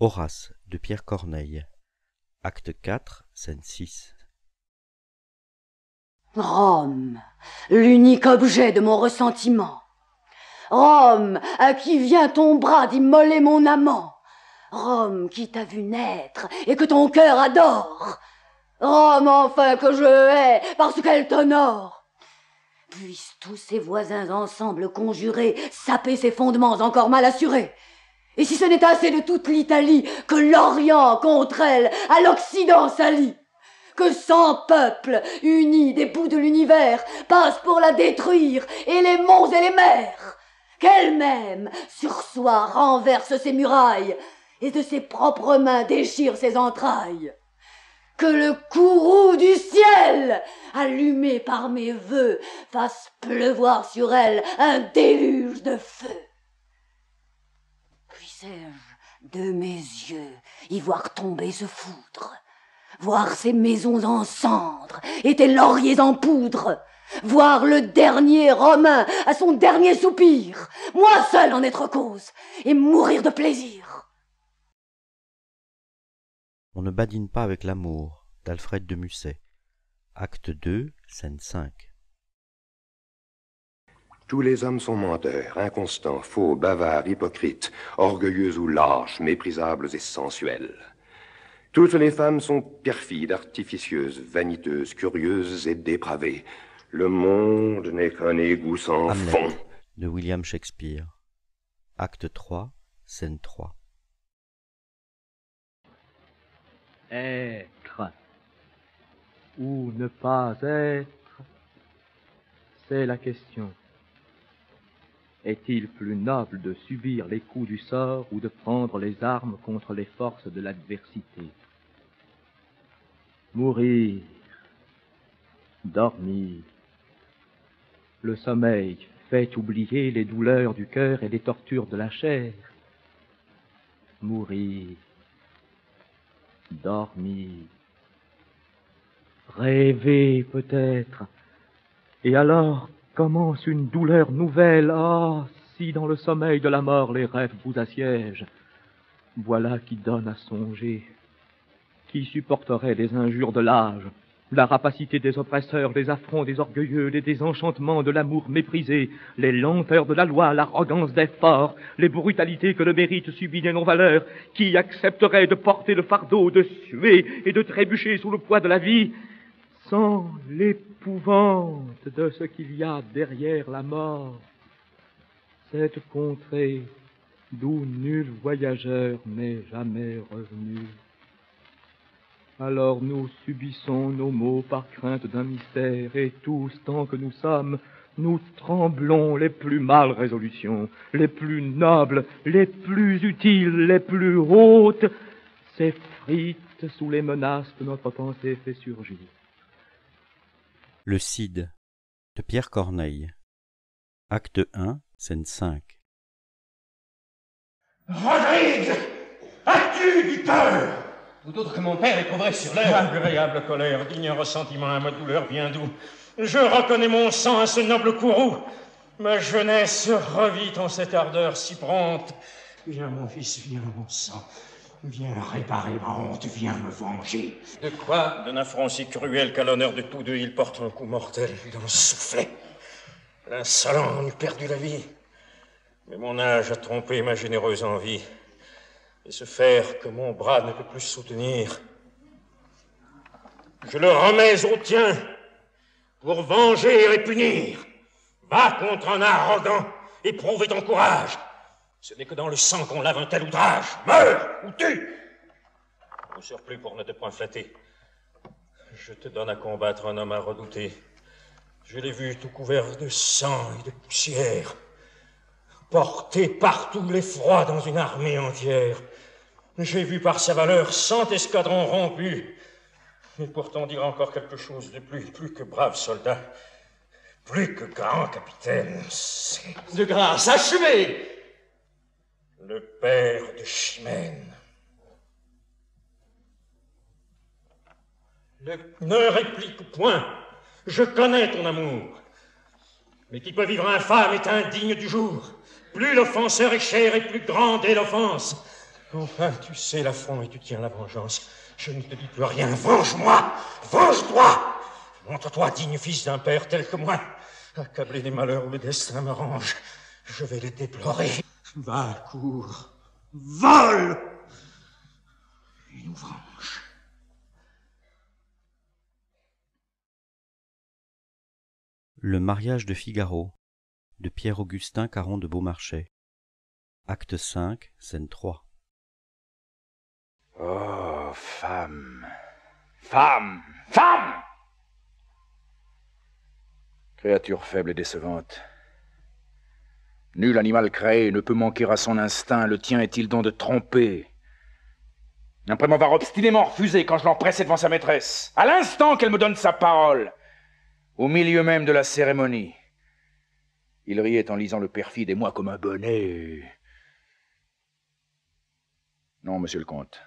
Horace de Pierre Corneille. Acte 4, scène 6. Rome, l'unique objet de mon ressentiment. Rome, à qui vient ton bras d'immoler mon amant. Rome qui t'a vu naître et que ton cœur adore. Rome enfin que je hais parce qu'elle t'honore. Puissent tous ses voisins ensemble conjurer, saper ses fondements encore mal assurés. Et si ce n'est assez de toute l'Italie, que l'Orient contre elle à l'Occident s'allie. Que 100 peuples, unis des bouts de l'univers, passent pour la détruire, et les monts et les mers. Qu'elle-même, sur soi, renverse ses murailles, et de ses propres mains déchire ses entrailles. Que le courroux du ciel, allumé par mes vœux, fasse pleuvoir sur elle un déluge de feu. Puissé-je, de mes yeux, y voir tomber ce foudre, voir ces maisons en cendres et tes lauriers en poudre, voir le dernier Romain à son dernier soupir, moi seul en être cause, et mourir de plaisir. On ne badine pas avec l'amour, d'Alfred de Musset. Acte 2, scène 5. Tous les hommes sont menteurs, inconstants, faux, bavards, hypocrites, orgueilleux ou lâches, méprisables et sensuels. Toutes les femmes sont perfides, artificieuses, vaniteuses, curieuses et dépravées. Le monde n'est qu'un égout sans fond. Hamlet de William Shakespeare. Acte 3, scène 3. Être ou ne pas être, c'est la question. Est-il plus noble de subir les coups du sort ou de prendre les armes contre les forces de l'adversité? Mourir, dormir. Le sommeil fait oublier les douleurs du cœur et les tortures de la chair. Mourir, dormir, rêver peut-être. Et alors commence une douleur nouvelle. Ah, si dans le sommeil de la mort les rêves vous assiègent, voilà qui donne à songer. Qui supporterait les injures de l'âge, la rapacité des oppresseurs, les affronts des orgueilleux, les désenchantements de l'amour méprisé, les lenteurs de la loi, l'arrogance des forts, les brutalités que le mérite subit des non-valeurs? Qui accepterait de porter le fardeau, de suer et de trébucher sous le poids de la vie, sans l'épouvante de ce qu'il y a derrière la mort, cette contrée d'où nul voyageur n'est jamais revenu? Alors nous subissons nos maux par crainte d'un mystère, et tous, tant que nous sommes, nous tremblons les plus mâles résolutions, les plus nobles, les plus utiles, les plus hautes, s'effritent sous les menaces que notre pensée fait surgir. Le Cid de Pierre Corneille. Acte 1, scène 5. Rodrigue, as-tu du cœur? Tout autre que mon père éprouverait sur l'heure. Agréable colère, digne ressentiment à ma douleur bien doux. Je reconnais mon sang à ce noble courroux. Ma jeunesse revit en cette ardeur si prompte. Viens, mon fils, viens, mon sang. Viens réparer ma honte, viens me venger. De quoi? D'un affront si cruel qu'à l'honneur de tous deux, il porte un coup mortel dans le soufflet. L'insolent eût perdu la vie. Mais mon âge a trompé ma généreuse envie. Et ce fer que mon bras ne peut plus soutenir, je le remets au tien pour venger et punir. Va contre un arrogant et prouve ton courage. Ce n'est que dans le sang qu'on lave un tel outrage. Meurs ou tue. Au surplus, pour ne te point flatter, je te donne à combattre un homme à redouter. Je l'ai vu tout couvert de sang et de poussière, porté par tous les froids dans une armée entière. J'ai vu par sa valeur 100 escadrons rompus. Et pourtant dire encore quelque chose de plus que brave soldat, plus que grand capitaine, c'est... De grâce, achevez! Le père de Chimène. Ne réplique point, je connais ton amour. Mais qui peut vivre infâme est indigne du jour. Plus l'offenseur est cher et plus grande est l'offense. Enfin, tu sais l'affront et tu tiens la vengeance. Je ne te dis plus rien. Venge-moi! Venge-toi! Montre-toi digne fils d'un père tel que moi. Accablé des malheurs où le destin me range, je vais les déplorer. Va, cours, vole et nous venge. Le mariage de Figaro, de Pierre-Augustin Caron de Beaumarchais. Acte 5, scène 3. Oh, femme, femme, femme! Créature faible et décevante. Nul animal créé ne peut manquer à son instinct, le tien est-il donc de tromper? Après m'avoir obstinément refusé quand je l'empressais devant sa maîtresse, à l'instant qu'elle me donne sa parole, au milieu même de la cérémonie. Il riait en lisant le perfide et moi comme un bonnet. Non, monsieur le comte.